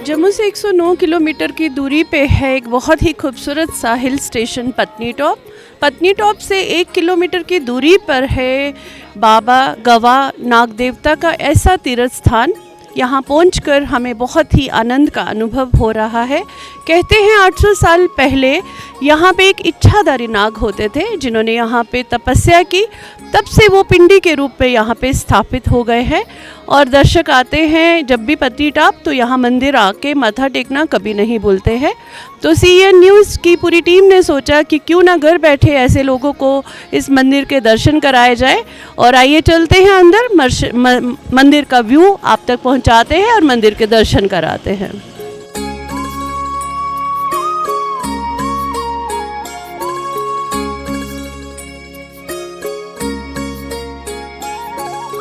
जम्मू से 109 किलोमीटर की दूरी पे है एक बहुत ही खूबसूरत सा हिल स्टेशन पत्नी टॉप। पत्नी टॉप से 1 किलोमीटर की दूरी पर है बाबा गवा नाग देवता का ऐसा तीर्थ स्थान। यहाँ पहुंचकर हमें बहुत ही आनंद का अनुभव हो रहा है। कहते हैं 800 साल पहले यहाँ पे एक इच्छाधारी नाग होते थे जिन्होंने यहाँ पे तपस्या की, तब से वो पिंडी के रूप में यहाँ पे स्थापित हो गए हैं। और दर्शक आते हैं जब भी पत्नी टॉप तो यहाँ मंदिर आके माथा टेकना कभी नहीं भूलते हैं। तो CN न्यूज़ की पूरी टीम ने सोचा कि क्यों ना घर बैठे ऐसे लोगों को इस मंदिर के दर्शन कराए जाए। और आइए चलते हैं अंदर, मंदिर का व्यू आप तक पहुँचाते हैं और मंदिर के दर्शन कराते हैं।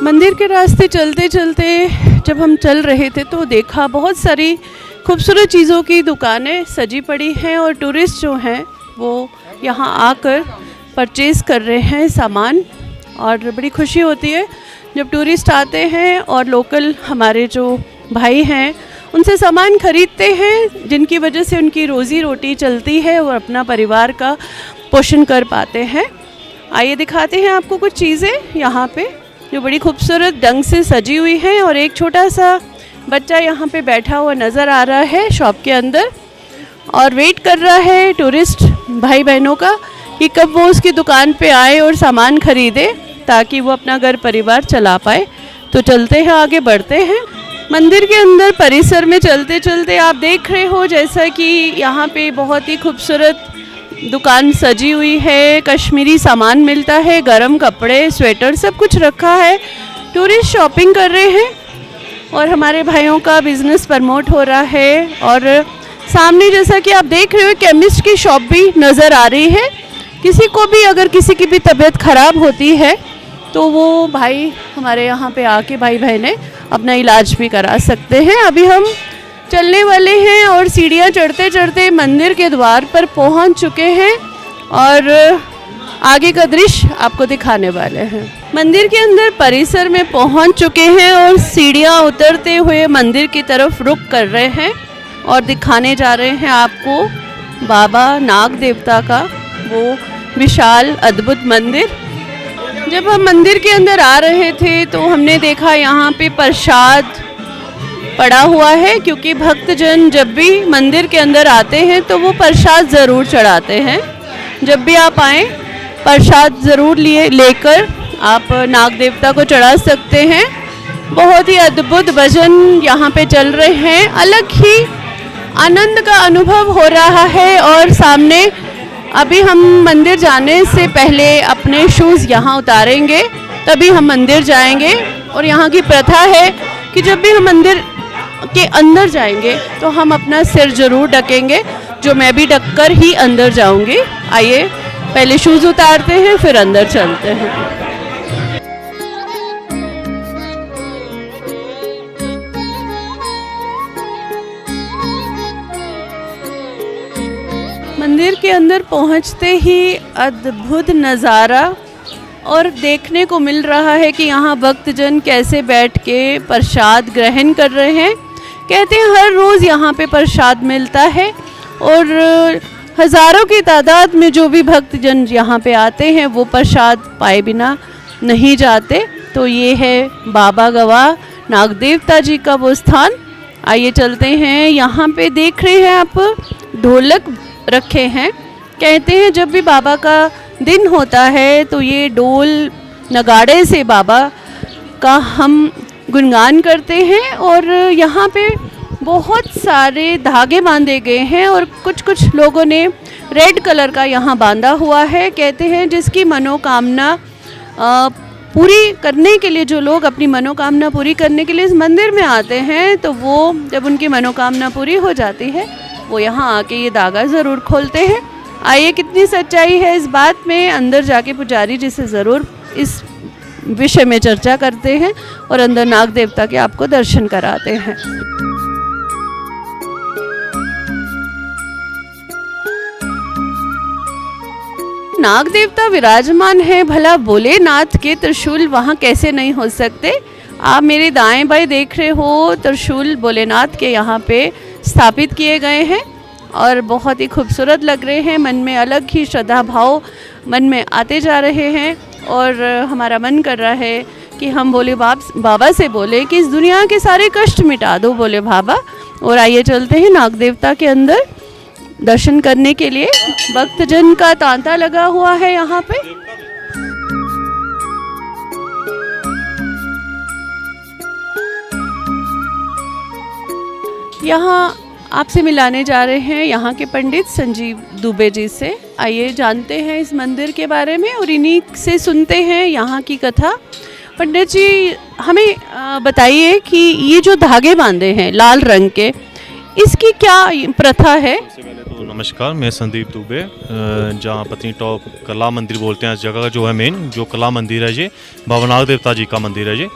मंदिर के रास्ते चलते चलते जब हम चल रहे थे तो देखा बहुत सारी खूबसूरत चीज़ों की दुकानें सजी पड़ी हैं और टूरिस्ट जो हैं वो यहाँ आकर परचेज़ कर रहे हैं सामान। और बड़ी खुशी होती है जब टूरिस्ट आते हैं और लोकल हमारे जो भाई हैं उनसे सामान खरीदते हैं, जिनकी वजह से उनकी रोज़ी रोटी चलती है और अपना परिवार का पोषण कर पाते हैं। आइए दिखाते हैं आपको कुछ चीज़ें यहाँ पे जो बड़ी खूबसूरत ढंग से सजी हुई है। और एक छोटा सा बच्चा यहाँ पे बैठा हुआ नज़र आ रहा है शॉप के अंदर और वेट कर रहा है टूरिस्ट भाई बहनों का कि कब वो उसकी दुकान पे आए और सामान खरीदे ताकि वो अपना घर परिवार चला पाए। तो चलते हैं, आगे बढ़ते हैं। मंदिर के अंदर परिसर में चलते चलते आप देख रहे हो जैसा कि यहाँ पे बहुत ही खूबसूरत दुकान सजी हुई है, कश्मीरी सामान मिलता है, गरम कपड़े, स्वेटर सब कुछ रखा है। टूरिस्ट शॉपिंग कर रहे हैं और हमारे भाइयों का बिजनेस प्रमोट हो रहा है। और सामने जैसा कि आप देख रहे हो केमिस्ट की शॉप भी नज़र आ रही है। किसी को भी अगर किसी की भी तबीयत ख़राब होती है तो वो भाई हमारे यहाँ पे आके भाई बहनें अपना इलाज भी करा सकते हैं। अभी हम चलने वाले हैं और सीढ़ियाँ चढ़ते चढ़ते मंदिर के द्वार पर पहुंच चुके हैं और आगे का दृश्य आपको दिखाने वाले हैं। मंदिर के अंदर परिसर में पहुंच चुके हैं और सीढ़ियाँ उतरते हुए मंदिर की तरफ रुख कर रहे हैं और दिखाने जा रहे हैं आपको बाबा नाग देवता का वो विशाल अद्भुत मंदिर। जब हम मंदिर के अंदर आ रहे थे तो हमने देखा यहाँ पे प्रसाद पड़ा हुआ है, क्योंकि भक्तजन जब भी मंदिर के अंदर आते हैं तो वो प्रसाद ज़रूर चढ़ाते हैं। जब भी आप आएँ प्रसाद ज़रूर लेकर आप नाग देवता को चढ़ा सकते हैं। बहुत ही अद्भुत भजन यहाँ पे चल रहे हैं, अलग ही आनंद का अनुभव हो रहा है। और सामने अभी हम मंदिर जाने से पहले अपने शूज़ यहाँ उतारेंगे तभी हम मंदिर जाएंगे। और यहाँ की प्रथा है कि जब भी हम मंदिर के अंदर जाएंगे तो हम अपना सिर जरूर ढकेंगे, जो मैं भी ढक कर ही अंदर जाऊंगी। आइए पहले शूज़ उतारते हैं फिर अंदर चलते हैं। मंदिर के अंदर पहुंचते ही अद्भुत नज़ारा और देखने को मिल रहा है कि यहाँ भक्तजन कैसे बैठ के प्रसाद ग्रहण कर रहे हैं। कहते हैं हर रोज़ यहाँ पे प्रसाद मिलता है और हज़ारों की तादाद में जो भी भक्तजन यहाँ पे आते हैं वो प्रसाद पाए बिना नहीं जाते। तो ये है बाबा गवा नाग देवता जी का वो स्थान। आइए चलते हैं। यहाँ पे देख रहे हैं आप ढोलक रखे हैं। कहते हैं जब भी बाबा का दिन होता है तो ये ढोल नगाड़े से बाबा का हम गुणगान करते हैं। और यहाँ पे बहुत सारे धागे बांधे गए हैं और कुछ लोगों ने रेड कलर का यहाँ बांधा हुआ है। कहते हैं जिसकी मनोकामना पूरी करने के लिए, जो लोग अपनी मनोकामना पूरी करने के लिए इस मंदिर में आते हैं तो वो जब उनकी मनोकामना पूरी हो जाती है वो यहाँ आके ये धागा ज़रूर खोलते हैं। आइए कितनी सच्चाई है इस बात में, अंदर जाके पुजारी जी से ज़रूर इस विषय में चर्चा करते हैं और अंदर नाग देवता के आपको दर्शन कराते हैं। नाग देवता विराजमान है, भला भोलेनाथ के त्रिशूल वहाँ कैसे नहीं हो सकते। आप मेरे दाएं बाएं देख रहे हो त्रिशूल भोलेनाथ के यहाँ पे स्थापित किए गए हैं और बहुत ही खूबसूरत लग रहे हैं। मन में अलग ही श्रद्धा भाव मन में आते जा रहे हैं और हमारा मन कर रहा है कि हम बोले बाबा से बोले कि इस दुनिया के सारे कष्ट मिटा दो बोले बाबा। और आइए चलते हैं नाग देवता के अंदर दर्शन करने के लिए। भक्तजन का तांता लगा हुआ है यहाँ पे। यहाँ आपसे मिलाने जा रहे हैं यहाँ के पंडित संजीव दुबे जी से। आइए जानते हैं इस मंदिर के बारे में और इन्हीं से सुनते हैं यहाँ की कथा। पंडित जी हमें बताइए कि ये जो धागे बांधे हैं लाल रंग के, इसकी क्या प्रथा है? सबसे पहले तो नमस्कार, मैं संदीप दुबे, जहाँ पत्नी टॉप कला मंदिर बोलते हैं इस जगह का जो है मेन जो कला मंदिर है, ये बाबा नाग देवता जी का मंदिर है। ये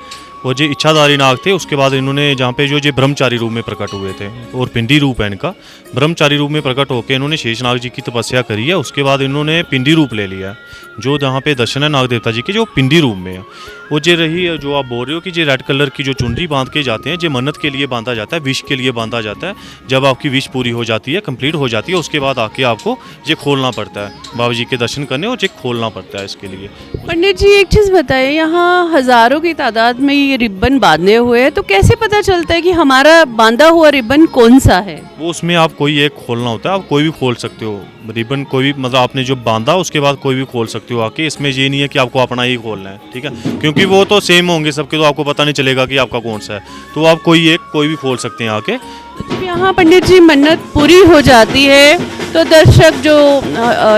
और जो इच्छाधारी नाग थे उसके बाद इन्होंने जहाँ पे जो ब्रह्मचारी रूप में प्रकट हुए थे और पिंडी रूप है इनका। ब्रह्मचारी रूप में प्रकट होकर इन्होंने शेषनाग जी की तपस्या करी है। उसके बाद इन्होंने पिंडी रूप ले लिया है, जो जहाँ पे दर्शन है नाग देवता जी के जो पिंडी रूप में है। वो जो रही जो आप बोल रहे हो कि जो रेड कलर की जो चुनरी बांध के जाते हैं, जो मन्नत के लिए बांधा जाता है, विश के लिए बांधा जाता है। जब आपकी विश पूरी हो जाती है, कंप्लीट हो जाती है, उसके बाद आके आपको ये खोलना पड़ता है बाबा जी के दर्शन करने और ये खोलना पड़ता है इसके लिए। पंडित जी एक चीज़ बताइए, यहाँ हज़ारों की तादाद में ये रिबन बांधे हुए हैं, तो कैसे पता चलता है कि हमारा बांधा हुआ रिबन कौन सा है? वो उसमें आप कोई एक खोलना होता है, आप कोई भी खोल सकते हो रिबन, कोई भी मतलब आपने जो बांधा उसके बाद कोई भी खोल सकते हो आके। इसमें ये नहीं है कि आपको अपना ही खोलना है, ठीक है, क्योंकि वो तो सेम होंगे सबके, तो आपको पता नहीं चलेगा कि आपका कौन सा है। तो आप कोई भी खोल सकते हैं आके। जब यहाँ पंडित जी मन्नत पूरी हो जाती है तो दर्शक जो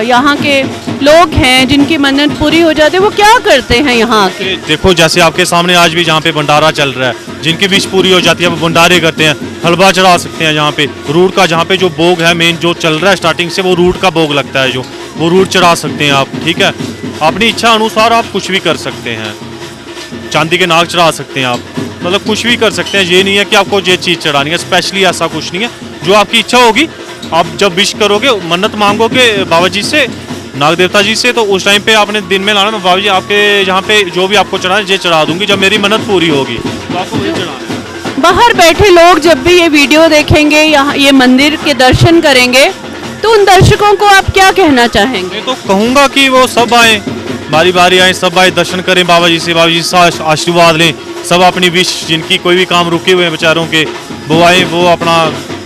यहाँ के लोग हैं जिनकी मन्नत पूरी हो जाती है वो क्या करते हैं यहाँ आके? देखो जैसे आपके सामने आज भी जहाँ पे भंडारा चल रहा है, जिनकी विश पूरी हो जाती है वो भंडारे करते हैं, हलवा चढ़ा सकते हैं। जहाँ पे रूट का जहाँ पे जो भोग है मेन जो चल रहा है स्टार्टिंग से, वो रूट का भोग लगता है, जो वो रूट चढ़ा सकते हैं आप, ठीक है। अपनी इच्छा अनुसार आप कुछ भी कर सकते हैं, चांदी के नाग चढ़ा सकते हैं आप, मतलब कुछ भी कर सकते हैं। ये नहीं है कि आपको ये चीज़ चढ़ानी है, स्पेशली ऐसा कुछ नहीं है। जो आपकी इच्छा होगी, आप जब विश करोगे, मन्नत मांगोगे बाबा जी से, नाग देवता जी से, तो उस टाइम पे आपने दिन में लाना, मैं बाबा जी आपके जहाँ पे जो भी आपको चढ़ाना है ये चढ़ा दूंगी, जब मेरी मन्नत पूरी होगी तो आपको वही चढ़ाना है। बाहर बैठे लोग जब भी ये वीडियो देखेंगे, यहाँ ये मंदिर के दर्शन करेंगे, तो उन दर्शकों को आप क्या कहना चाहेंगे? मैं तो कहूँगा कि वो सब आए, बारी बारी आए, सब आए, दर्शन करें बाबा जी से, बाबा जी से आशीर्वाद लें। सब अपनी विश, जिनकी कोई भी काम रुके हुए हैं बेचारों के, वो आए, वो अपना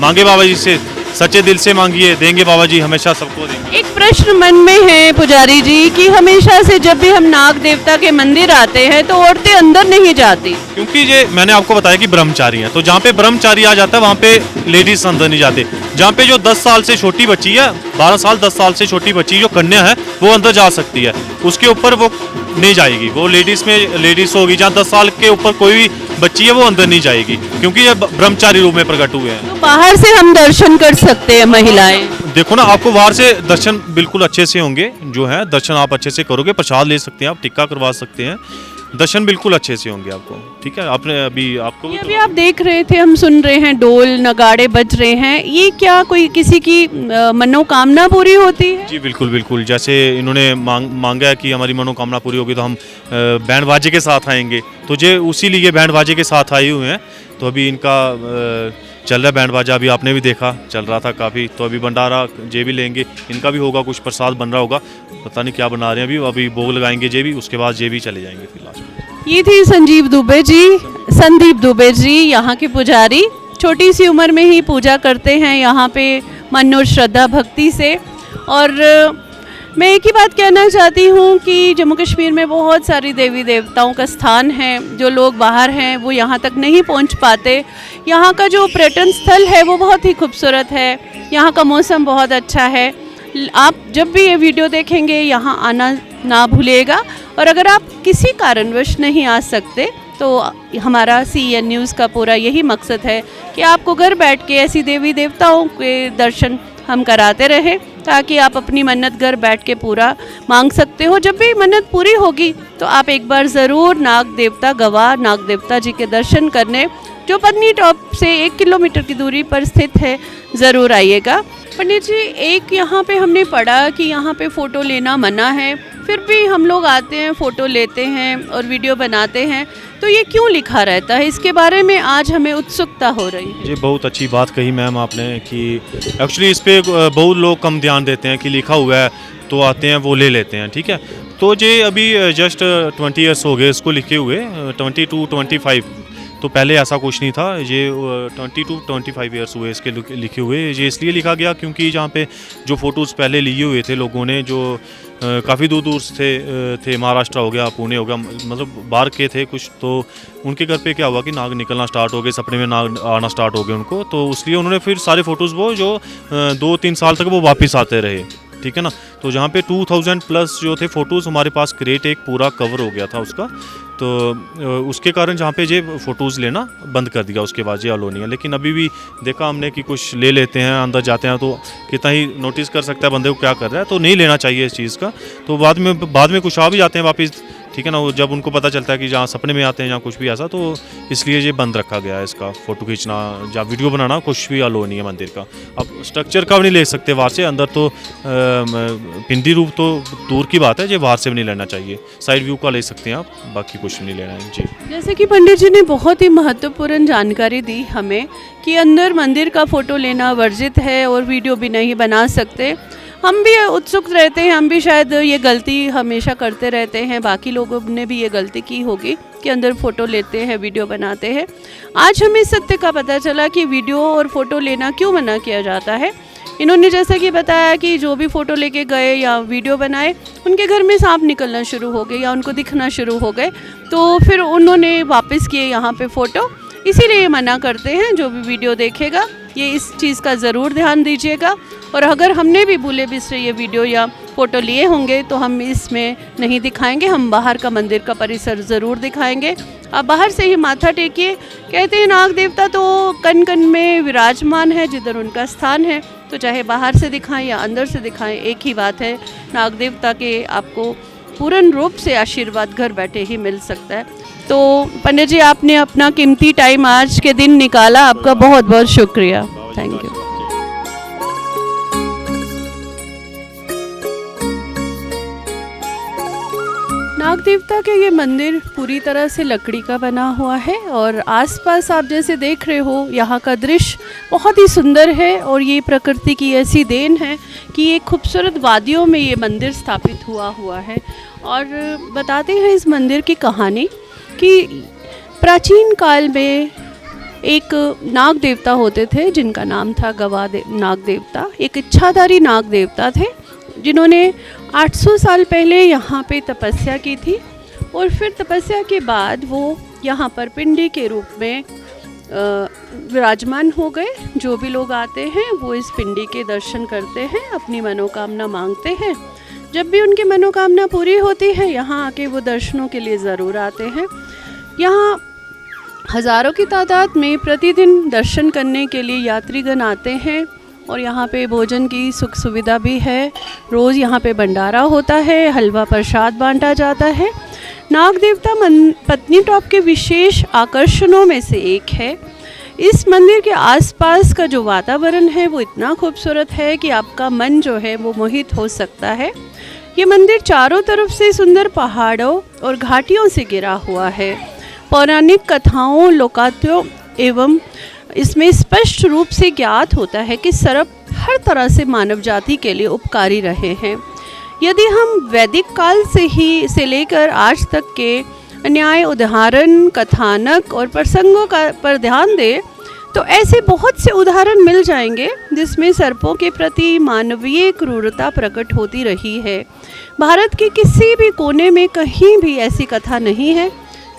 मांगे बाबा जी से, सच्चे दिल से मांगिए, देंगे बाबा जी, हमेशा सबको देंगे। एक प्रश्न मन में है पुजारी जी कि हमेशा से जब भी हम नाग देवता के मंदिर आते हैं तो औरतें अंदर नहीं जाती, क्योंकि ये मैंने आपको बताया कि ब्रह्मचारी हैं, तो जहाँ पे ब्रह्मचारी आ जाता है वहाँ पे लेडीज अंदर नहीं जाते। जहाँ पे जो 10 साल से छोटी बच्ची है, 12 साल 10 साल से छोटी बच्ची जो कन्या है, वो अंदर जा सकती है, उसके ऊपर वो नहीं जाएगी। वो लेडीज में लेडीज होगी, जहाँ 10 साल के ऊपर कोई भी बच्ची है वो अंदर नहीं जाएगी, क्योंकि ये ब्रह्मचारी रूप में प्रकट हुए हैं। तो बाहर से हम दर्शन कर सकते हैं महिलाएं? देखो ना, आपको बाहर से दर्शन बिल्कुल अच्छे से होंगे, जो है दर्शन आप अच्छे से करोगे, प्रसाद ले सकते हैं आप, टिक्का करवा सकते हैं, दर्शन बिल्कुल अच्छे से होंगे आपको, ठीक है। आपने अभी आपको अभी आप देख रहे थे, हम सुन रहे हैं डोल नगाड़े बज रहे हैं, ये क्या कोई किसी की मनोकामना पूरी होती है? जी बिल्कुल बिल्कुल, जैसे इन्होंने मांगा है कि हमारी मनोकामना पूरी होगी तो हम बैंड बाजे के साथ आएंगे, तो ये उसी लिए बैंड बाजे के साथ आए हुए हैं। तो अभी इनका चल रहा है बैंड बाजा, अभी आपने भी देखा चल रहा था काफ़ी। तो अभी भंडारा जे भी लेंगे, इनका भी होगा, कुछ प्रसाद बन रहा होगा, पता नहीं क्या बना रहे हैं अभी भोग लगाएंगे जे भी, उसके बाद जे भी चले जाएंगे फिर लास्ट में। ये थी संदीप दुबे जी यहाँ के पुजारी। छोटी सी उम्र में ही पूजा करते हैं यहाँ पे मन और श्रद्धा भक्ति से। और मैं एक ही बात कहना चाहती हूँ कि जम्मू कश्मीर में बहुत सारी देवी देवताओं का स्थान है, जो लोग बाहर हैं वो यहाँ तक नहीं पहुँच पाते। यहाँ का जो पर्यटन स्थल है वो बहुत ही खूबसूरत है, यहाँ का मौसम बहुत अच्छा है। आप जब भी ये वीडियो देखेंगे यहाँ आना ना भूलिएगा। और अगर आप किसी कारणवश नहीं आ सकते तो हमारा CN न्यूज़ का पूरा यही मकसद है कि आपको घर बैठ के ऐसी देवी देवताओं के दर्शन हम कराते रहें, ताकि आप अपनी मन्नत घर बैठ के पूरा मांग सकते हो। जब भी मन्नत पूरी होगी तो आप एक बार ज़रूर नाग देवता जी के दर्शन करने, जो पत्नी टॉप से 1 किलोमीटर की दूरी पर स्थित है, ज़रूर आइएगा। पंडित जी, एक यहाँ पे हमने पढ़ा कि यहाँ पे फ़ोटो लेना मना है, फिर भी हम लोग आते हैं, फ़ोटो लेते हैं और वीडियो बनाते हैं, तो ये क्यों लिखा रहता है? इसके बारे में आज हमें उत्सुकता हो रही है। ये बहुत अच्छी बात कही मैम आपने कि एक्चुअली इस पे बहुत लोग कम ध्यान देते हैं कि लिखा हुआ है तो आते हैं वो ले लेते हैं, ठीक है। तो ये अभी जस्ट 20 ईयर्स हो गए इसको लिखे हुए, 22 25, तो पहले ऐसा कुछ नहीं था। ये 22 25 ईयर्स हुए इसके लिखे हुए। ये इसलिए लिखा गया क्योंकि जहाँ पे जो फ़ोटोज़ पहले लिए हुए थे लोगों ने, जो काफ़ी दूर दूर से थे, महाराष्ट्र हो गया, पुणे हो गया, मतलब बाहर के थे कुछ, तो उनके घर पे क्या हुआ कि नाग निकलना स्टार्ट हो गए, सपने में नाग आना स्टार्ट हो गए उनको, तो इसलिए उन्होंने फिर सारे फ़ोटोज़ वो जो 2-3 साल तक वो वापस आते रहे, ठीक है ना। तो जहाँ पे 2000 प्लस जो थे फ़ोटोज़ हमारे पास क्रिएट एक पूरा कवर हो गया था उसका, तो उसके कारण जहाँ पे ये फ़ोटोज़ लेना बंद कर दिया उसके बाद, ये अलो नहीं है। लेकिन अभी भी देखा हमने कि कुछ ले लेते हैं, अंदर जाते हैं तो कितना ही नोटिस कर सकता है बंदे को क्या कर रहा है, तो नहीं लेना चाहिए इस चीज़ का। तो बाद में कुछ आ भी जाते हैं वापस, ठीक है ना, वो जब उनको पता चलता है कि जहाँ सपने में आते हैं या कुछ भी ऐसा, तो इसलिए ये बंद रखा गया है इसका। फ़ोटो खींचना या वीडियो बनाना कुछ भी अलो नहीं है मंदिर का। अब स्ट्रक्चर का भी नहीं ले सकते बाहर से, अंदर तो पिंडी रूप तो दूर की बात है, ये बाहर से भी नहीं लेना चाहिए। साइड व्यू का ले सकते हैं आप, बाकी कुछ नहीं लेना है जी। जैसे कि पंडित जी ने बहुत ही महत्वपूर्ण जानकारी दी हमें कि अंदर मंदिर का फ़ोटो लेना वर्जित है और वीडियो भी नहीं बना सकते। हम भी उत्सुक रहते हैं, हम भी शायद ये गलती हमेशा करते रहते हैं, बाकी लोगों ने भी ये गलती की होगी कि अंदर फ़ोटो लेते हैं, वीडियो बनाते हैं। आज हमें सत्य का पता चला कि वीडियो और फ़ोटो लेना क्यों मना किया जाता है। इन्होंने जैसा कि बताया कि जो भी फ़ोटो लेके गए या वीडियो बनाए, उनके घर में सांप निकलना शुरू हो गए या उनको दिखना शुरू हो गए, तो फिर उन्होंने वापस किए यहाँ पे फ़ोटो। इसीलिए ये मना करते हैं, जो भी वीडियो देखेगा ये इस चीज़ का ज़रूर ध्यान दीजिएगा। और अगर हमने भी भूले बिसरे ये वीडियो या फ़ोटो लिए होंगे तो हम इसमें नहीं दिखाएंगे, हम बाहर का मंदिर का परिसर ज़रूर दिखाएंगे। आप बाहर से ही माथा टेकिए। कहते हैं नाग देवता तो कण कण में विराजमान है, जिधर उनका स्थान है, तो चाहे बाहर से दिखाएं या अंदर से दिखाएं, एक ही बात है। नाग देवता के आपको पूर्ण रूप से आशीर्वाद घर बैठे ही मिल सकता है। तो पंडित जी, आपने अपना कीमती टाइम आज के दिन निकाला, आपका बहुत बहुत शुक्रिया। Thank you. नाग देवता के ये मंदिर पूरी तरह से लकड़ी का बना हुआ है और आसपास आप जैसे देख रहे हो यहाँ का दृश्य बहुत ही सुंदर है। और ये प्रकृति की ऐसी देन है कि ये खूबसूरत वादियों में ये मंदिर स्थापित हुआ है। और बताते हैं इस मंदिर की कहानी कि प्राचीन काल में एक नाग देवता होते थे जिनका नाम था नाग देवता। एक इच्छाधारी नाग देवता थे जिन्होंने 800 साल पहले यहाँ पे तपस्या की थी और फिर तपस्या के बाद वो यहाँ पर पिंडी के रूप में विराजमान हो गए। जो भी लोग आते हैं वो इस पिंडी के दर्शन करते हैं, अपनी मनोकामना मांगते हैं। जब भी उनकी मनोकामना पूरी होती है यहाँ आके वो दर्शनों के लिए ज़रूर आते हैं। यहाँ हज़ारों की तादाद में प्रतिदिन दर्शन करने के लिए यात्रीगण आते हैं और यहाँ पे भोजन की सुख सुविधा भी है। रोज़ यहाँ पे भंडारा होता है, हलवा प्रसाद बांटा जाता है। नाग देवता पत्नी टॉप के विशेष आकर्षणों में से एक है। इस मंदिर के आसपास का जो वातावरण है वो इतना खूबसूरत है कि आपका मन जो है वो मोहित हो सकता है। ये मंदिर चारों तरफ से सुंदर पहाड़ों और घाटियों से घिरा हुआ है। पौराणिक कथाओं, लोकात्यों एवं इसमें स्पष्ट रूप से ज्ञात होता है कि सर्प हर तरह से मानव जाति के लिए उपकारी रहे हैं। यदि हम वैदिक काल से लेकर आज तक के अन्याय उदाहरण, कथानक और प्रसंगों पर ध्यान दें तो ऐसे बहुत से उदाहरण मिल जाएंगे जिसमें सर्पों के प्रति मानवीय क्रूरता प्रकट होती रही है। भारत के किसी भी कोने में कहीं भी ऐसी कथा नहीं है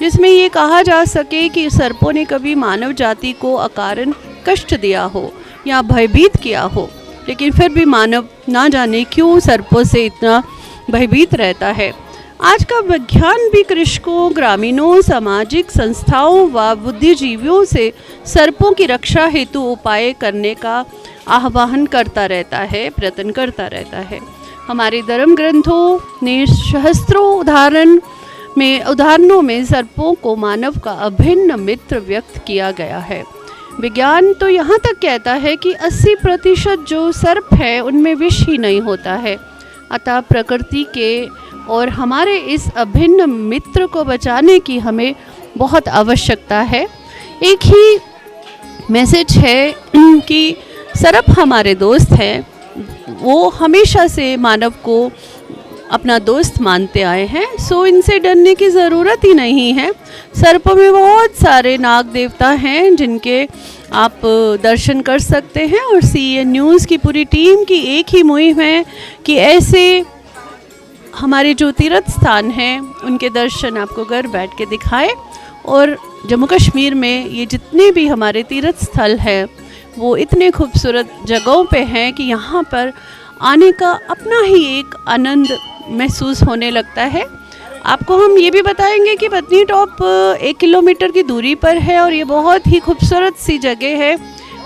जिसमें ये कहा जा सके कि सर्पों ने कभी मानव जाति को अकारण कष्ट दिया हो या भयभीत किया हो। लेकिन फिर भी मानव ना जाने क्यों सर्पों से इतना भयभीत रहता है। आज का विज्ञान भी कृषकों, ग्रामीणों, सामाजिक संस्थाओं व बुद्धिजीवियों से सर्पों की रक्षा हेतु उपाय करने का आह्वान करता रहता है, प्रयत्न करता रहता है। हमारे धर्म ग्रंथों ने सहस्त्रों उदाहरणों में सर्पों को मानव का अभिन्न मित्र व्यक्त किया गया है। विज्ञान तो यहाँ तक कहता है कि 80% जो सर्प है उनमें विष ही नहीं होता है। अतः प्रकृति के और हमारे इस अभिन्न मित्र को बचाने की हमें बहुत आवश्यकता है। एक ही मैसेज है कि सरप हमारे दोस्त हैं, वो हमेशा से मानव को अपना दोस्त मानते आए हैं, सो इनसे डरने की ज़रूरत ही नहीं है। सर्पों में बहुत सारे नाग देवता हैं जिनके आप दर्शन कर सकते हैं और CN न्यूज़ की पूरी टीम की एक ही मुहिम है कि ऐसे हमारे जो तीर्थ स्थान हैं उनके दर्शन आपको घर बैठ के दिखाए। और जम्मू कश्मीर में ये जितने भी हमारे तीर्थ स्थल हैं वो इतने खूबसूरत जगहों पे हैं कि यहाँ पर आने का अपना ही एक आनंद महसूस होने लगता है। आपको हम ये भी बताएंगे कि पत्नी टॉप 1 किलोमीटर की दूरी पर है और ये बहुत ही खूबसूरत सी जगह है,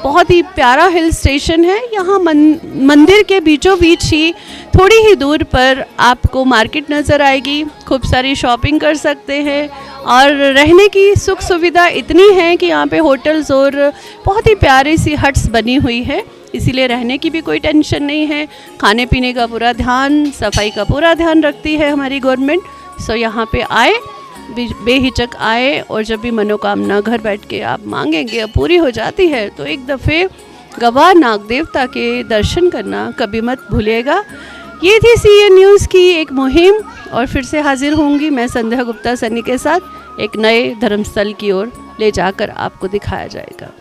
बहुत ही प्यारा हिल स्टेशन है। यहाँ मंदिर के बीचों बीच ही थोड़ी ही दूर पर आपको मार्केट नज़र आएगी, खूब सारी शॉपिंग कर सकते हैं और रहने की सुख सुविधा इतनी है कि यहाँ पे होटल्स और बहुत ही प्यारी सी हट्स बनी हुई है, इसीलिए रहने की भी कोई टेंशन नहीं है। खाने पीने का पूरा ध्यान, सफाई का पूरा ध्यान रखती है हमारी गवर्नमेंट। सो यहाँ पे आए, बेहिचक आए और जब भी मनोकामना घर बैठ के आप मांगेंगे अब पूरी हो जाती है, तो एक दफ़े गवाह नाग देवता के दर्शन करना कभी मत भूलिएगा। ये थी CN न्यूज़ की एक मुहिम और फिर से हाजिर होंगी मैं संध्या गुप्ता सन्नी के साथ एक नए धर्मस्थल की ओर ले जाकर आपको दिखाया जाएगा।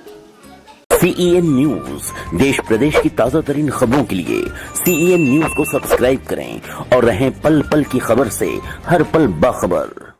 CN न्यूज़ देश प्रदेश की ताज़ा तरीन खबरों के लिए CN न्यूज़ को सब्सक्राइब करें और रहें पल पल की खबर से हर पल बाखबर।